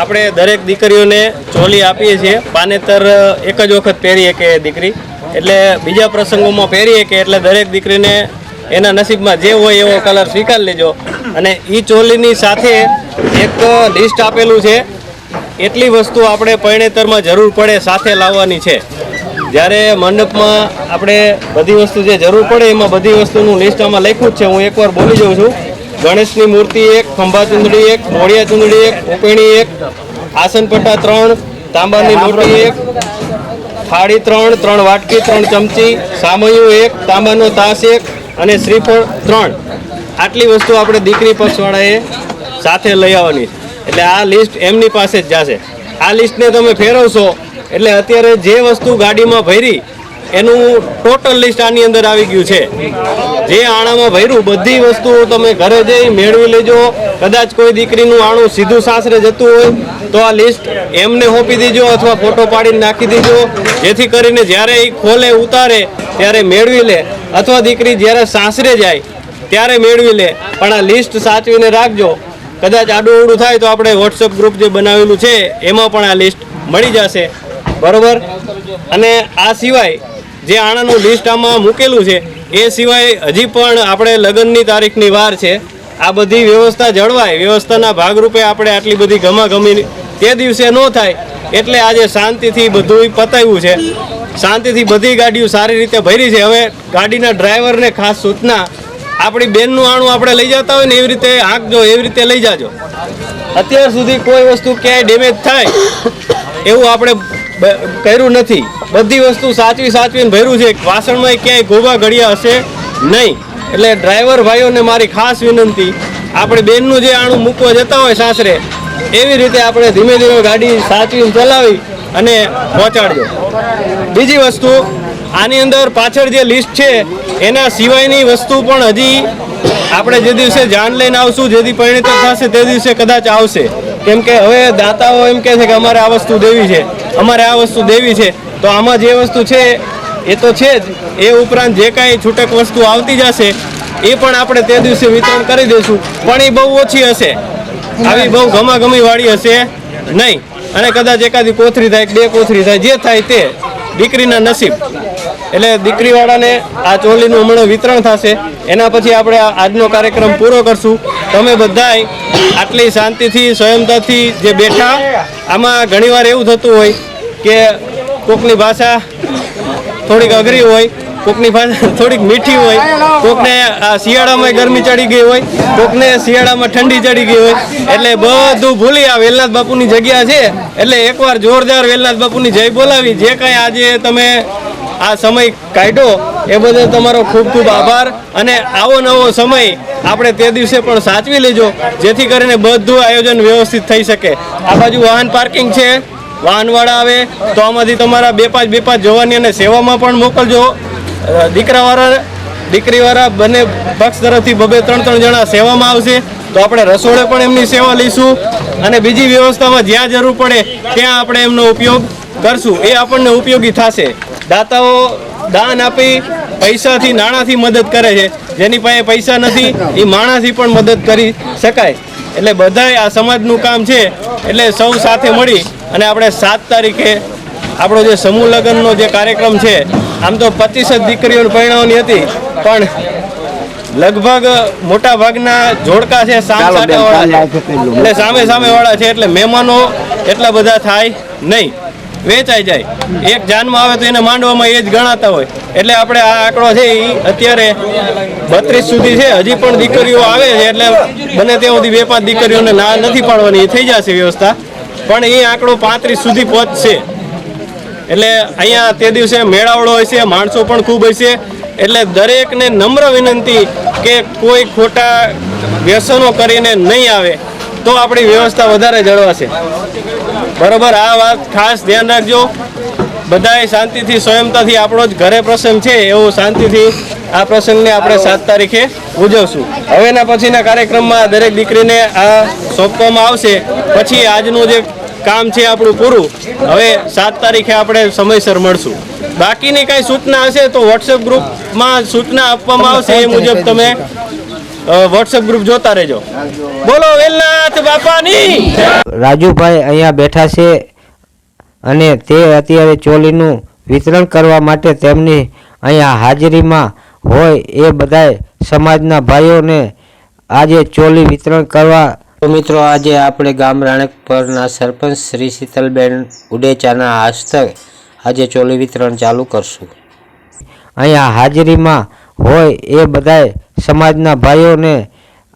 આપણે દરેક દીકરીઓને ચોલી આપીએ છીએ. પાનેતર એક જ વખત પહેરીએ કે દીકરી, એટલે બીજા પ્રસંગોમાં પહેરીએ કે એટલે દરેક દીકરીને એના નસીબમાં જે હોય એવો કલર સ્વીકારી લેજો. અને એ ચોલીની સાથે એક લિસ્ટ આપેલું છે, એટલી વસ્તુ આપણે પરણેતરમાં જરૂર પડે સાથે લાવવાની છે. જ્યારે મંડપમાં આપણે બધી વસ્તુ જે જરૂર પડે એમાં બધી વસ્તુનું લિસ્ટ આમાં લખ્યું જ છે. હું એકવાર બોલી જાઉં છું. ગણેશની મૂર્તિ 1, ખંભા ચૂંદડી 1, મોડિયા ચૂંદડી 1, ઉપેણી 1, આસનપટ્ટા 3, તાંબાની લોટી 1, થાળી 3, 3 વાટકી, 3 ચમચી, સામૈયું 1, તાંબાનો તાસ 1 અને શ્રીફળ 3. આટલી વસ્તુ આપણે દીકરી પક્ષવાળાએ સાથે લઈ આવવાની. એટલે આ લિસ્ટ એમની પાસે જ જશે. આ લિસ્ટને તમે ફેરવશો એટલે અત્યારે જે વસ્તુ ગાડીમાં ભરી એનું ટોટલ લિસ્ટ આની અંદર આવી ગયું છે. જે આણામાં ભર્યું બધી વસ્તુઓ તમે ઘરે જઈ મેળવી લેજો. કદાચ કોઈ દીકરીનું આણું સીધું સાસરે જતું હોય તો આ લિસ્ટ એમને સોંપી દેજો અથવા ફોટો પાડીને નાખી દેજો, જેથી કરીને જ્યારે એ ખોલે ઉતારે ત્યારે મેળવી લે, અથવા દીકરી જ્યારે સાસરે જાય ત્યારે મેળવી લે. પણ આ લિસ્ટ સાચવીને રાખજો. કદાચ આડું અવડું થાય તો આપણે વોટ્સઅપ ગ્રુપ જે બનાવેલું છે એમાં પણ આ લિસ્ટ મળી જશે. બરોબર. અને આ સિવાય જે આણાનું લિસ્ટ આમાં મૂકેલું છે એ સિવાય હજી પણ આપણે લગ્નની તારીખની વાર છે. આ બધી વ્યવસ્થા જળવાય, વ્યવસ્થાના ભાગરૂપે આપણે આટલી બધી ગમાગમી તે દિવસે ન થાય એટલે આજે શાંતિથી બધું પતાવ્યું છે. શાંતિથી બધી ગાડીઓ સારી રીતે ભરી છે. હવે ગાડીના ડ્રાઈવરને ખાસ સૂચના, આપણી બેનનું આણું આપણે લઈ જતા હોય ને એવી રીતે હાંકજો, એવી રીતે લઈ જાજો. અત્યાર સુધી કોઈ વસ્તુ ક્યાંય ડેમેજ થાય એવું આપણે કર્યું નથી. બધી વસ્તુ સાચવીને ભર્યું છે. વાસણમાં ક્યાંય ગોબા ઘડિયા હશે નહીં. એટલે ડ્રાઈવર ભાઈઓને મારી ખાસ વિનંતી, આપણે બેનનું જે આણું મૂકવા જતા હોય સાસરે એવી રીતે આપણે ધીમે ધીમે ગાડી સાચવીને ચલાવી અને પહોંચાડજો. બીજી વસ્તુ, આની અંદર પાછળ જે લિસ્ટ છે એના સિવાયની વસ્તુ પણ હજી આપણે જે દિવસે જાન લઈને આવશું, જેથી પરિણીત થશે તે દિવસે કદાચ આવશે. કેમ કે હવે દાતાઓ એમ કહે છે કે અમારે આ વસ્તુ દેવી છે, અમારે આ વસ્તુ દેવી છે. તો આમાં જે વસ્તુ છે એ તો છે જ. એ ઉપરાંત જે કાંઈ છૂટક વસ્તુ આવતી જશે એ પણ આપણે તે દિવસે વિતરણ કરી દઈશું. પણ એ બહુ ઓછી હશે, આવી બહુ ગમાગમી વાળી હશે નહીં. અને કદાચ એકાદી કોથરી થાય, 2 કોથરી થાય, જે થાય તે દીકરીના નસીબ. એટલે દીકરીવાળાને આ ચોલીનું હમણાં વિતરણ થશે. એના પછી આપણે આજનો કાર્યક્રમ પૂરો કરશું. તમે બધાય આટલી શાંતિથી સંયમતાથી જે બેઠા, આમાં ઘણીવાર એવું થતું હોય કે કોકની ભાષા થોડીક અઘરી હોય, કોકની ભાષા થોડીક મીઠી હોય, કોકને શિયાળામાં ગરમી ચડી ગઈ હોય, કોકને શિયાળામાં ઠંડી ચડી ગઈ હોય. એટલે બધું ભૂલી આ વેલનાથ બાપુની જગ્યા છે એટલે એકવાર જોરદાર વેલનાથ બાપુની જય બોલાવી. જે કાંઈ આજે તમે આ સમય કાઢ્યો એ બદલ તમારો ખૂબ ખૂબ આભાર. અને આવો નવો સમય આપણે તે દિવસે પણ સાચવી લેજો, જેથી કરીને બધું આયોજન વ્યવસ્થિત થઈ શકે. આ બાજુ વાહન પાર્કિંગ છે, વાહનવાળા આવે તો આમાંથી તમારા 2-5 જવાની અને સેવામાં પણ મોકલજો. દીકરીવાળા બંને પક્ષ તરફથી 2-3 જણા સેવામાં આવશે તો આપણે રસોડે પણ એમની સેવા લઈશું. અને બીજી વ્યવસ્થામાં જ્યાં જરૂર પડે ત્યાં આપણે એમનો ઉપયોગ કરશું. એ આપણને ઉપયોગી થશે. દાતાઓ દાન આપી પૈસાથી, નાણાંથી મદદ કરે છે. જેની પાસે પૈસા નથી એ માણાથી પણ મદદ કરી શકાય. એટલે બધાય આ સમાજનું કામ છે. એટલે સૌ સાથે મળી અને આપણે 7 તારીખે આપણો જે સમૂહ લગ્નનો જે કાર્યક્રમ છે, આમ તો 25 જ દીકરીઓને પરણાવવાની હતી, પણ લગભગ મોટા ભાગના જોડકા છે સામે-સામેવાળા છે. એટલે સામે-સામેવાળા છે એટલે મહેમાનો એટલા બધા થાય નહીં, વેચાઈ જાય. એક જાનમાં આવે તો એને માંડવામાં એ જ ગણાતા હોય. એટલે આપણે આ આંકડો છે એ અત્યારે 32 સુધી છે. હજી પણ દીકરીઓ આવે છે એટલે બને ત્યાં સુધી 2-5 દીકરીઓને ના નથી પાડવાની, એ થઈ જશે વ્યવસ્થા. પણ એ આંકડો 35 સુધી પહોંચશે. એટલે અહીંયા તે દિવસે મેળાવડો હશે, માણસો પણ ખૂબ હશે. એટલે દરેકને નમ્ર વિનંતી કે કોઈ ખોટા વ્યસનો કરીને નહીં આવે તો આપણી વ્યવસ્થા વધારે જળવાશે. બરોબર. આ વાત ખાસ ધ્યાન રાખજો. બધાએ શાંતિથી, સંયમતાથી, આપણો જ ઘરે પ્રસંગ છે એવું શાંતિથી આ પ્રસંગને આપણે 7 તારીખે ઉજવશું. હવેના પછીના કાર્યક્રમમાં દરેક દીકરીને આ સોંપવામાં આવશે. પછી આજનું જે કામ છે આપણું પૂરું. હવે 7 તારીખે આપણે સમયસર મળશું. બાકીની કાંઈ સૂચના હશે તો વોટ્સએપ ગ્રુપમાં સૂચના આપવામાં આવશે, એ મુજબ તમે વોટ્સએપ ગ્રુપ જોતા રહેજો. બોલો વેલનાથ બાપાની. રાજુભાઈ અહીંયા બેઠા છે અને તે અત્યારે ચોલીનું વિતરણ કરવા માટે તેમની અહીંયા હાજરીમાં હોય એ બધાય સમાજના ભાઈઓને આજે ચોલી વિતરણ કરવા. તો મિત્રો આજે આપણે ગામ રાણકપરના સરપંચ શ્રી શીતલબેન ઉડેચાના હસ્તે આજે ચોલી વિતરણ ચાલુ કરશું. અહીંયા હાજરીમાં હોય એ બધાય સમાજના ભાઈઓને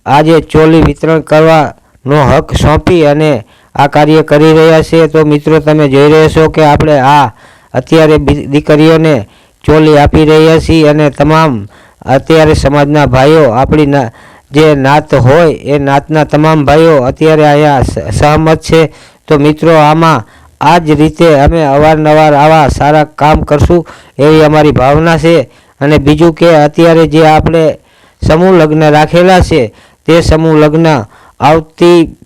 આજે ચોલી વિતરણ કરવાનો હક સોંપી અને આ કાર્ય કરી રહ્યા છે. તો મિત્રો તમે જોઈ રહ્યા છો કે આપણે આ અત્યારે દીકરીઓને ચોલી આપી રહ્યા છીએ અને તમામ અત્યારે સમાજના ભાઈઓ આપણી જે નાત હોય એ નાતના તમામ ભાઈઓ અત્યારે અહીંયા સહમત છે. તો મિત્રો આમાં આ જ રીતે અમે અવારનવાર આવા સારા કામ કરશું એવી અમારી ભાવના છે. અને બીજું કે અત્યારે જે આપણે સમૂહ લગ્ન રાખેલા છે તે સમૂહ લગ્ન આવતી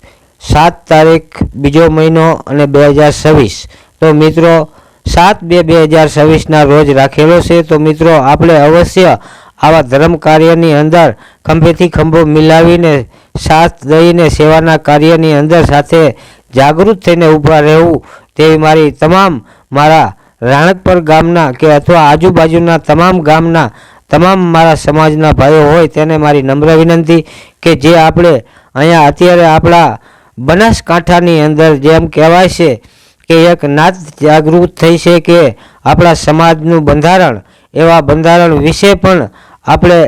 7 તારીખ 2 મહિનો અને 2026. તો મિત્રો 7/2/2026 રોજ રાખેલો છે. તો મિત્રો આપણે અવશ્ય આવા ધર્મ કાર્યની અંદર ખંભેથી ખંભો મિલાવીને સાથ દઈને સેવાના કાર્યની અંદર સાથે જાગૃત થઈને ઊભા રહેવું તેવી મારી તમામ મારા રાણકપર ગામના કે અથવા આજુબાજુના તમામ ગામના તમામ મારા સમાજના ભાઈઓ હોય તેને મારી નમ્ર વિનંતી કે જે આપણે અહીંયા અત્યારે આપણા બનાસકાંઠાની અંદર જેમ કહેવાય છે કે એક નાત જાગૃત થઈ છે કે આપણા સમાજનું બંધારણ એવા બંધારણ વિશે પણ આપણે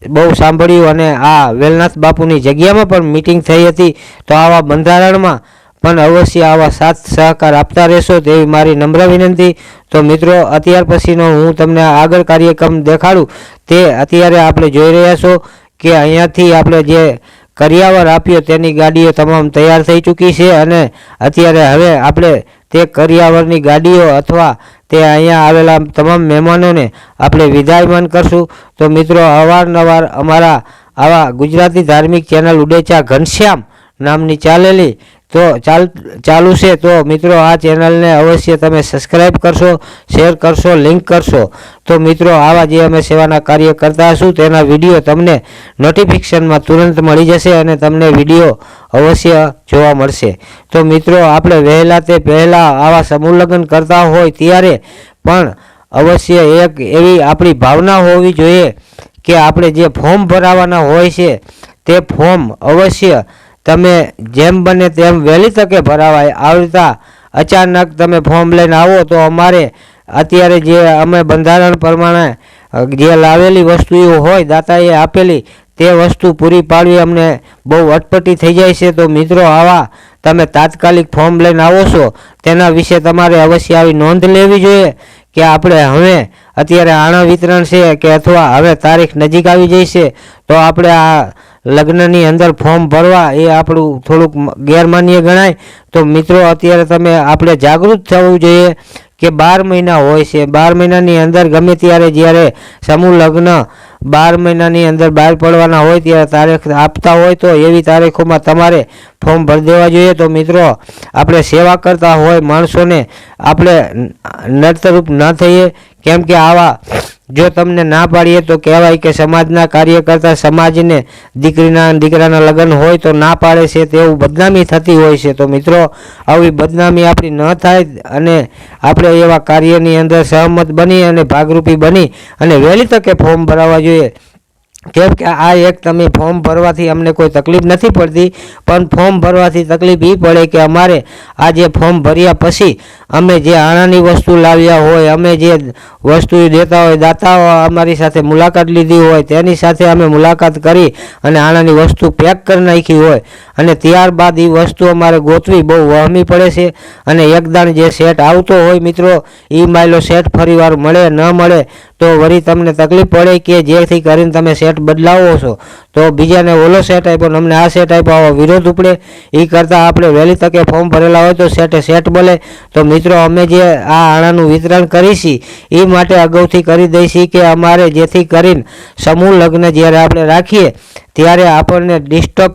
બહુ સાંભળ્યું અને આ વેલનાથ બાપુની જગ્યામાં પણ મીટિંગ થઈ હતી. તો આવા બંધારણમાં પણ અવશ્ય આવા સાથ સહકાર આપતા રહેશો તેવી મારી નમ્ર વિનંતી. તો મિત્રો અત્યાર પછીનો હું તમને આગળ કાર્યક્રમ દેખાડું તે અત્યારે આપણે જોઈ રહ્યા છો કે અહીંયાથી આપણે જે કરિયાવર આપ્યો તેની ગાડીઓ તમામ તૈયાર થઈ ચૂકી છે અને અત્યારે હવે આપણે તે કરિયાવરની ગાડીઓ અથવા તે અહીંયા આવેલા તમામ મહેમાનોને આપણે વિદાયમાન કરશું. તો મિત્રો અવારનવાર અમારા આવા ગુજરાતી ધાર્મિક ચેનલ ઉડેચા ઘનશ્યામ નામની ચાલેલી તો ચાલુ છે. તો મિત્રો આ ચેનલને અવશ્ય તમે સબસ્ક્રાઈબ કરશો, શેર કરશો, લિંક કરશો. તો મિત્રો આવા જે અમે સેવાના કાર્ય કરતા હશું તેના વિડીયો તમને નોટિફિકેશનમાં તુરંત મળી જશે અને તમને વિડીયો અવશ્ય જોવા મળશે. તો મિત્રો આપણે વહેલા તે પહેલાં આવા સમૂહ લગ્ન કરતા હોય ત્યારે પણ અવશ્ય એક એવી આપણી ભાવના હોવી જોઈએ કે આપણે જે ફોર્મ ભરાવાના હોય છે તે ફોર્મ અવશ્ય તમે જેમ બને તેમ વહેલી તકે ભરાવાય. આવતા અચાનક તમે ફોર્મ લઈને આવો તો અમારે અત્યારે જે અમે બંધારણ પ્રમાણે જે લાવેલી વસ્તુઓ હોય દાતાએ આપેલી તે વસ્તુ પૂરી પાડવી અમને બહુ અટપટી થઈ જાય છે. તો મિત્રો આવા તમે તાત્કાલિક ફોર્મ લઈને આવો છો તેના વિશે તમારે અવશ્ય આવી નોંધ લેવી જોઈએ કે આપણે હવે અત્યારે આણા વિતરણ છે કે અથવા હવે તારીખ નજીક આવી જાય છે તો આપણે આ લગ્નની અંદર ફોર્મ ભરવા એ આપણું થોડુંક ગેરમાન્ય ગણાય. તો મિત્રો અત્યારે તમે આપણે જાગૃત થવું જોઈએ કે 12 મહિના હોય છે. 12 મહિનાની અંદર ગમે ત્યારે જ્યારે સમૂહ લગ્ન 12 મહિનાની અંદર બહાર પડવાના હોય ત્યારે તારીખ આપતા હોય તો એવી તારીખોમાં તમારે ફોર્મ ભરી દેવા જોઈએ. તો મિત્રો આપણે સેવા કરતા હોય માણસોને આપણે નડતરૂપ ન થઈએ કેમ કે આવા જો તમને ના પાડીએ તો કહેવાય કે સમાજના કાર્ય કરતા સમાજને દીકરાના લગ્ન હોય તો ના પાડે છે તેવું બદનામી થતી હોય છે. તો મિત્રો આવી બદનામી આપણી ન થાય અને આપણે એવા કાર્યની અંદર સહમત બની અને ભાગરૂપી બની અને વહેલી તકે ફોર્મ ભરાવવા જોઈએ. કેમ કે આ એક તમે ફોર્મ ભરવાથી અમને કોઈ તકલીફ નથી પડતી પણ ફોર્મ ભરવાથી તકલીફ એ પડે કે અમારે આ જે ફોર્મ ભર્યા પછી અમે જે આણાની વસ્તુ લાવ્યા હોય અમે જે વસ્તુ દેતા હોય દાતાઓ અમારી સાથે મુલાકાત લીધી હોય તેની સાથે અમે મુલાકાત કરી અને આણાની વસ્તુ પેક કરી નાખી હોય અને ત્યારબાદ એ વસ્તુ અમારે ગોતવી બહુ વહમી પડે છે અને એકદાણ જે સેટ આવતો હોય મિત્રો એ માયલો સેટ ફરીવાર મળે ન મળે તો વળી તમને તકલીફ પડે કે જેથી કરીને તમે સેટ બદલાવો છો તો બીજાને ઓલો સેટ આપ્યો અમને આ સેટ આપ્યો આવો વિરોધ ઉપડે. એ કરતાં આપણે વહેલી તકે ફોર્મ ભરેલા હોય તો સેટ બોલે. તો મિત્રો અમે જે આ આણાનું વિતરણ કરીશી એ માટે અગાઉથી કરી દઈશી કે અમારે જેથી કરીને સમૂહ લગ્ન જ્યારે આપણે રાખીએ ત્યારે આપણને ડિસ્ટર્બ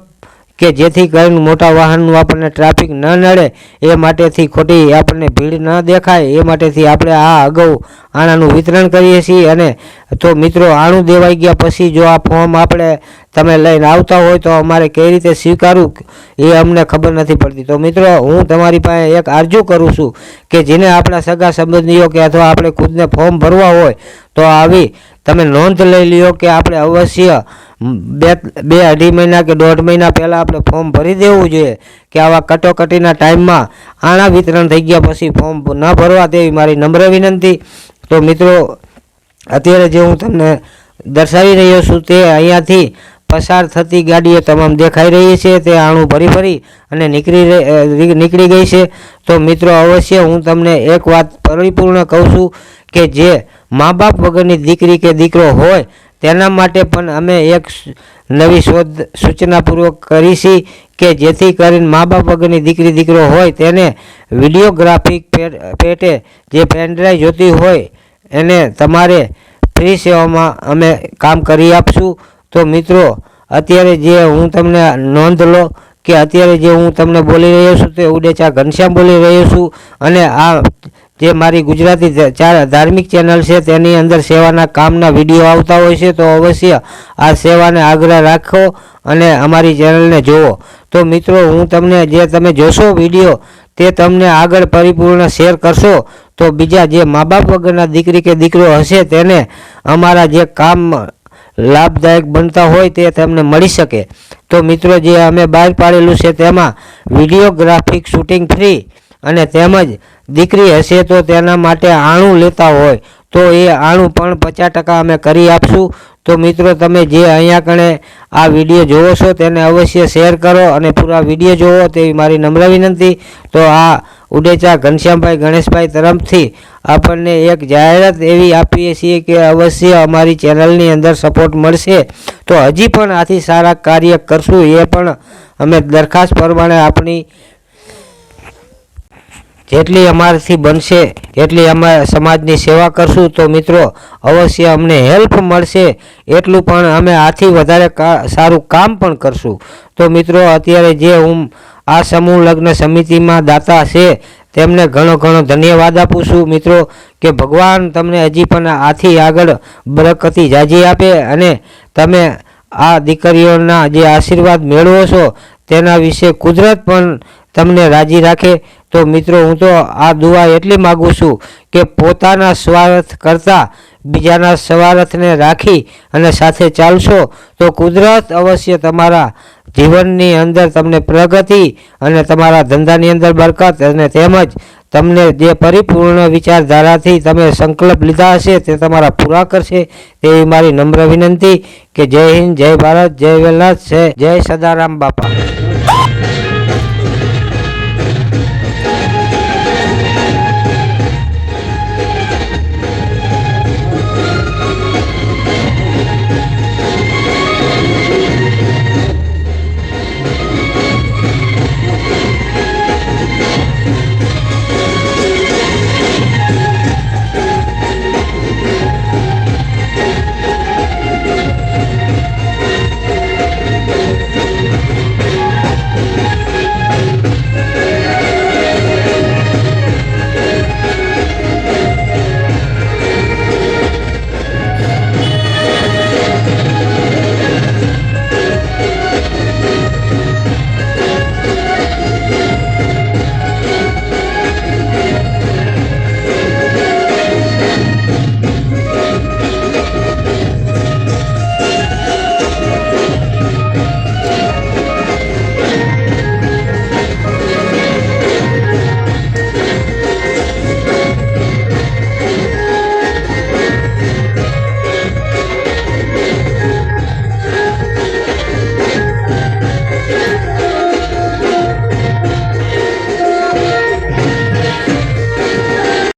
કે જેથી કરીને મોટા વાહનનું આપણને ટ્રાફિક ન નડે એ માટેથી ખોટી આપણને ભીડ ન દેખાય એ માટેથી આપણે આ અગાઉ આણાનું વિતરણ કરીએ છીએ. અને તો મિત્રો આણું દેવાઈ ગયા પછી જો આ ફોર્મ આપણે તમે લઈને આવતા હોય તો અમારે કઈ રીતે સ્વીકારવું એ અમને ખબર નથી પડતી. તો મિત્રો હું તમારી પાસે એક આરજુ કરું છું કે જેને આપણા સગા સંબંધીઓ કે અથવા આપણે ખુદને ફોર્મ ભરવા હોય તો આવી તમે નોંધ લઈ લ્યો કે આપણે અવશ્ય 2-2.5 મહિના કે 1.5 મહિના પહેલાં આપણે ફોર્મ ભરી દેવું જોઈએ કે આવા કટોકટીના ટાઈમમાં આણા વિતરણ થઈ ગયા પછી ફોર્મ ન ભરવા તેવી મારી નમ્ર વિનંતી. તો મિત્રો અત્યારે જે હું તમને દર્શાવી રહ્યો છું તે અહીંયાથી પસાર થતી ગાડીઓ તમામ દેખાઈ રહી છે તે આણું ભરી અને નીકળી ગઈ છે. તો મિત્રો અવશ્ય હું તમને એક વાત પરિપૂર્ણ કહું છું કે જે મા બાપ વગરની દીકરી કે દીકરો હોય તેના માટે પણ અમે એક નવી શોધ સૂચનાપૂર્વક કરી છે કે જેથી કરીને મા બાપ વગરની દીકરી દીકરો હોય તેને વિડીયોગ્રાફિક પેટે જે પેનડ્રાઈવ જોતી હોય એને તમારે ફ્રી સેવામાં અમે કામ કરી આપશું. તો મિત્રો અત્યારે જે હું તમને નોંધ લો કે અત્યારે જે હું તમને બોલી રહ્યો છું તે ઉડેચા ઘનશ્યામ બોલી રહ્યો છું અને આ જે મારી ગુજરાતી ધાર્મિક ચેનલ છે તેની અંદર સેવાના કામના વિડીયો આવતા હોય છે. તો અવશ્ય આ સેવાને આગ્રહ રાખો અને અમારી ચેનલને જુઓ. તો મિત્રો હું તમને જે તમે જોશો વિડીયો તે તમને આગળ પરિપૂર્ણ શેર કરશો તો બીજા જે મા બાપ વગરના દીકરી કે દીકરો હશે તેને અમારા જે કામ લાભદાયક બનતા હોય તે તમને મળી શકે. તો મિત્રો જે અમે બહાર પાડેલું છે તેમાં વિડીયોગ્રાફિક શૂટિંગ ફ્રી અને તેમજ દીકરી હશે તો તેના માટે આણું લેતા હોય તો એ આણું પણ 50% અમે કરી આપશું. તો મિત્રો તમે જે અહીંયા કણે આ વિડીયો જોવો છો તેને અવશ્ય શેર કરો અને પૂરા વિડીયો જોવો તેવી મારી નમ્ર વિનંતી. તો આ ઉડેચા ઘનશ્યામભાઈ ગણેશભાઈ તરફથી આપણને એક જાહેરાત એવી આપીએ છીએ કે અવશ્ય અમારી ચેનલની અંદર સપોર્ટ મળશે તો હજી પણ આથી સારા કાર્ય કરશું એ પણ અમે દરખાસ્ત પ્રમાણે આપણી જેટલી અમારાથી બનશે એટલી અમે સમાજની સેવા કરશું. તો મિત્રો અવશ્ય અમને હેલ્પ મળશે એટલું પણ અમે આથી વધારે સારું કામ પણ કરશું. તો મિત્રો અત્યારે જે હું આ સમૂહ લગ્ન સમિતિમાં દાતા છે તેમને ઘણો ધન્યવાદ આપું છું મિત્રો કે ભગવાન તમને હજી પણ આથી આગળ બરકતી જાજી આપે અને તમે આ દીકરીઓના જે આશીર્વાદ મેળવો છો તેના વિશે કુદરત પણ તમને રાજી રાખે. તો મિત્રો હું તો આ દુઆ એટલી માગું છું કે પોતાના સ્વાર્થ કરતાં બીજાના સ્વાર્થને રાખી અને સાથે ચાલશો તો કુદરત અવશ્ય તમારા જીવનની અંદર તમને પ્રગતિ અને તમારા ધંધાની અંદર બરકત અને તેમજ તમને જે પરિપૂર્ણ વિચારધારાથી તમે સંકલ્પ લીધા હશે તે તમારા પૂરા કરશે તેવી મારી નમ્ર વિનંતી કે જય હિન્દ, જય ભારત, જય વેલનાથ, જય સદારામ બાપા.